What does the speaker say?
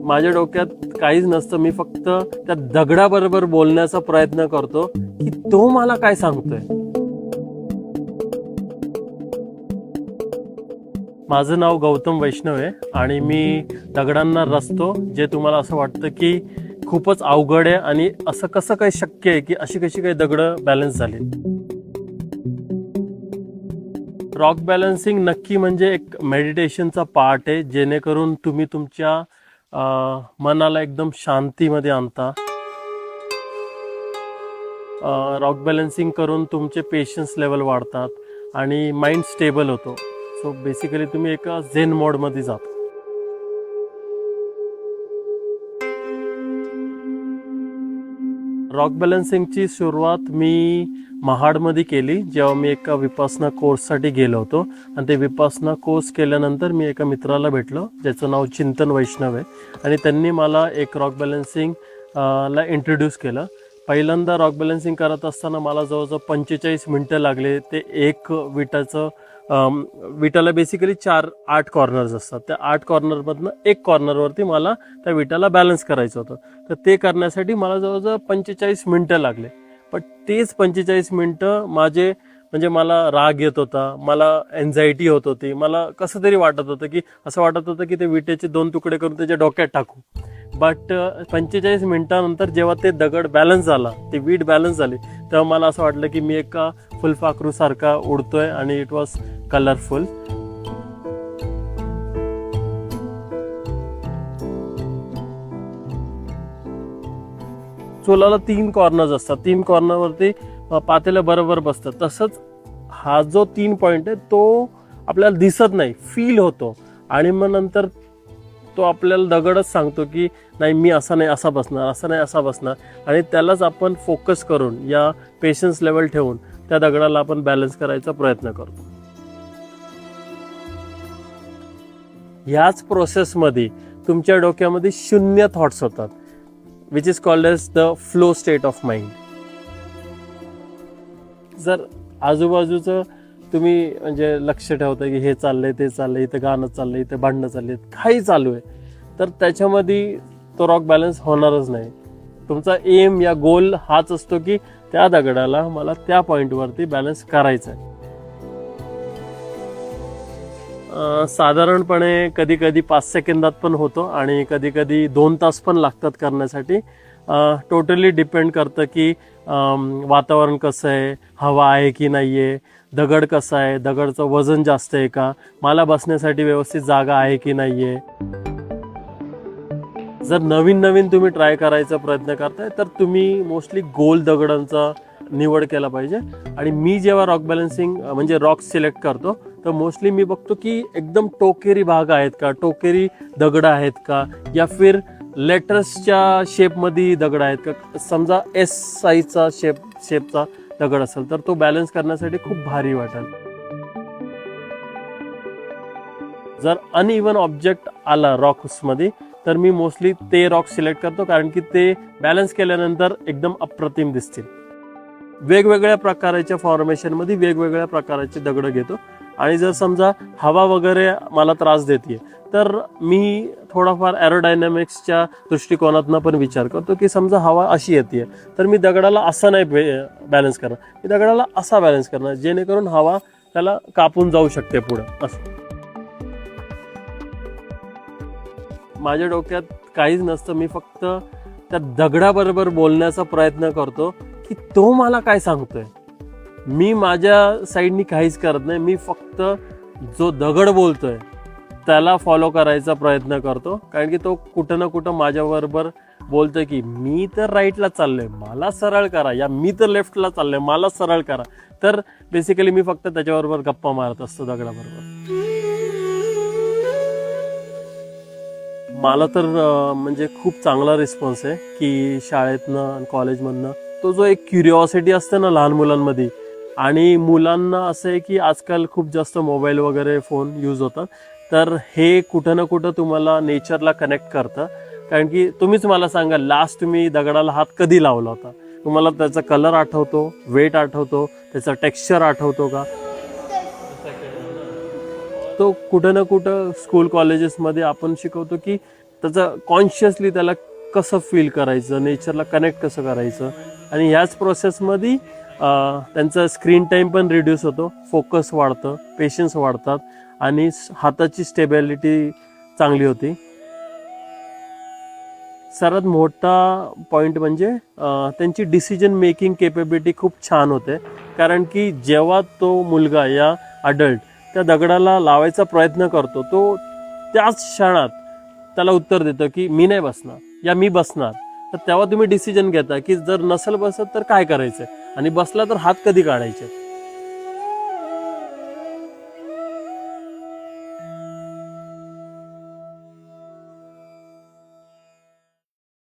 माझ्या डोक्यात काहीच नसतं, मी फक्त त्या दगडाबरोबर बोलण्याचा प्रयत्न करतो की तो मला काय सांगतोय. माझं नाव गौतम वैष्णव आहे आणि मी दगडांना रचतो, जे तुम्हाला असं वाटतं की खूपच अवघड आहे आणि असं कसं काही शक्य आहे की अशी कशी काही दगडं बॅलन्स झाली. रॉक बॅलन्सिंग नक्की म्हणजे एक मेडिटेशनचा पार्ट आहे, जेणेकरून तुम्ही तुमच्या मनाला एकदम शांतीमध्ये आणता. रॉक बॅलन्सिंग करून तुमचे पेशन्स लेवल वाढतात आणि माइंड स्टेबल होतो. सो बेसिकली तुम्ही एका झेन मोडमध्ये जाता. रॉक बॅलन्सिंगची सुरुवात मी महाडमध्ये केली, जेव्हा मी एका विपासना कोर्ससाठी गेलो होतो. आणि ते विपासना कोर्स केल्यानंतर मी एका मित्राला भेटलो, ज्याचं नाव चिंतन वैष्णव आहे, आणि त्यांनी मला एक रॉक बॅलन्सिंग ला इंट्रोड्यूस केलं. पहिल्यांदा रॉक बॅलन्सिंग करत असताना मला जवळजवळ 45 मिनटं लागले. ते एक विटाला बेसिकली 8 कॉर्नर्स असतात. त्या 8 कॉर्नरमधनं एक कॉर्नरवरती मला त्या विटाला बॅलन्स करायचं होतं. तर ते करण्यासाठी मला जवळजवळ 45 मिनटं लागले. पण तेच 45 मिनटं म्हणजे मला राग येत होता, मला एन्झायटी होत होती, मला कसं तरी वाटत होतं की असं वाटत होतं की ते विटेचे 2 तुकडे करून त्याच्या डोक्यात टाकू. बट 45 मिनिटानंतर जेव्हा ते दगड बॅलन्स झाला, ती वीट बॅलन्स झाली, तेव्हा मला असं वाटलं की मी एका फुलपाखरू सारखा उडतोय आणि इट वॉज कलरफुल. चुलाला 3 कॉर्नर्स असतात. 3 कॉर्नरवरती पातेलं बरोबर बसतं. तसंच हा जो 3 पॉइंट आहे तो आपल्याला दिसत नाही, फील होतो. आणि मग नंतर तो आपल्याला दगडच सांगतो की नाही, मी असा नाही असा बसणार, असा नाही असा बसणार. आणि त्यालाच आपण फोकस करून, या पेशन्स लेवल ठेवून त्या दगडाला आपण बॅलन्स करायचा प्रयत्न करतो. ह्याच प्रोसेसमध्ये तुमच्या डोक्यामध्ये 0 थॉट्स होतात, which is called as the flow state of mind. जर आजूबाजूचं तुम्ही म्हणजे लक्ष ठेवता की हे चाललंय, ते चाललंय, इथं गाणं चाललंय, इथं भांडणं चाललंय, काही चालू आहे, तर त्याच्यामध्ये तो रॉक बॅलन्स होणारच नाही. तुमचा एम या गोल हाच असतो की त्या दगडाला मला त्या पॉइंटवरती बॅलन्स करायचा आहे. साधारणपणे कधी कधी 5 सेकंदात पण होतो आणि कधी कधी 2 तास पण लागतात करण्यासाठी. टोटली डिपेंड करतं की वातावरण कसं आहे, हवा आहे की नाही आहे, दगड कसा आहे, दगडचं वजन जास्त आहे का, मला बसण्यासाठी व्यवस्थित जागा आहे की नाही आहे. जर नवीन नवीन तुम्ही ट्राय करायचा प्रयत्न करताय तर तुम्ही मोस्टली गोल दगडांचा निवड केला पाहिजे. आणि मी जेव्हा रॉक बॅलन्सिंग म्हणजे रॉक सिलेक्ट करतो, तर मोस्टली मी बघतो की एकदम टोकेरी भाग आहेत का, टोकेरी दगड आहेत का, या फिर लेटर्सच्या शेपमध्ये दगड आहेत का. समजा S साईजचा शेपचा दगड असेल तर तो बॅलन्स करण्यासाठी खूप भारी वाटेल. जर अनइव्हन ऑब्जेक्ट आला रॉक्समध्ये तर मी मोस्टली ते रॉक सिलेक्ट करतो, कारण की ते बॅलन्स केल्यानंतर एकदम अप्रतिम दिसतील. वेगवेगळ्या प्रकारच्या फॉर्मेशनमध्ये वेगवेगळ्या प्रकारचे दगड घेतो. आणि जर समजा हवा वगैरे मला त्रास देते तर मी थोडाफार एरोडायनॅमिक्सच्या दृष्टिकोनातनं पण विचार करतो की समजा हवा अशी येते तर मी दगडाला असा नाही बॅलन्स करणार, मी दगडाला असा बॅलन्स करणार, जेणेकरून हवा त्याला कापून जाऊ शकते पुढं. असं माझ्या डोक्यात काहीच नसतं, मी फक्त त्या दगडाबरोबर बोलण्याचा प्रयत्न करतो की तो मला काय सांगतोय. मी माझ्या साईडनी काहीच करत नाही, मी फक्त जो दगड बोलतोय त्याला फॉलो करायचा प्रयत्न करतो. कारण की तो कुठं ना कुठं माझ्याबरोबर बोलतोय की मी तर राईटला चाललोय, मला सरळ करा, या मी तर लेफ्टला चाललोय, मला सरळ करा. तर बेसिकली मी फक्त त्याच्याबरोबर गप्पा मारत असतो दगडाबरोबर. मला तर म्हणजे खूप चांगला रिस्पॉन्स आहे की शाळेतनं आणि कॉलेजमधनं तो जो एक क्युरिओसिटी असते ना लहान मुलांमध्ये. आणि मुलांना असं आहे की आजकाल खूप जास्त मोबाईल वगैरे फोन यूज होतात, तर हे कुठं ना कुठं तुम्हाला नेचरला कनेक्ट करतं. कारण की तुम्हीच मला सांगा, लास्ट तुम्ही दगडाला हात कधी लावला होता? तुम्हाला त्याचा कलर आठवतो, वेट आठवतो, त्याचा टेक्स्चर आठवतो का? तो कुठं ना कुठं स्कूल कॉलेजेसमध्ये आपण शिकवतो की त्याचं कॉन्शियसली त्याला कसं फील करायचं, नेचरला कनेक्ट कसं करायचं. आणि ह्याच प्रोसेसमध्ये त्यांचा स्क्रीन टाईम पण रिड्यूस होतो, फोकस वाढतं, पेशन्स वाढतात आणि हाताची स्टेबिलिटी चांगली होती. सर्वात मोठा पॉईंट म्हणजे त्यांची डिसिजन मेकिंग केपेबिलिटी खूप छान होते. कारण की जेव्हा तो मुलगा या अडल्ट त्या दगडाला लावायचा प्रयत्न करतो, तो त्याच क्षणात त्याला उत्तर देतं की मी नाही बसणार या मी बसणार. तर तेव्हा तुम्ही डिसिजन घेता की जर नसेल बसत तर काय करायचं आणि बसला तर हात कधी काढायचे.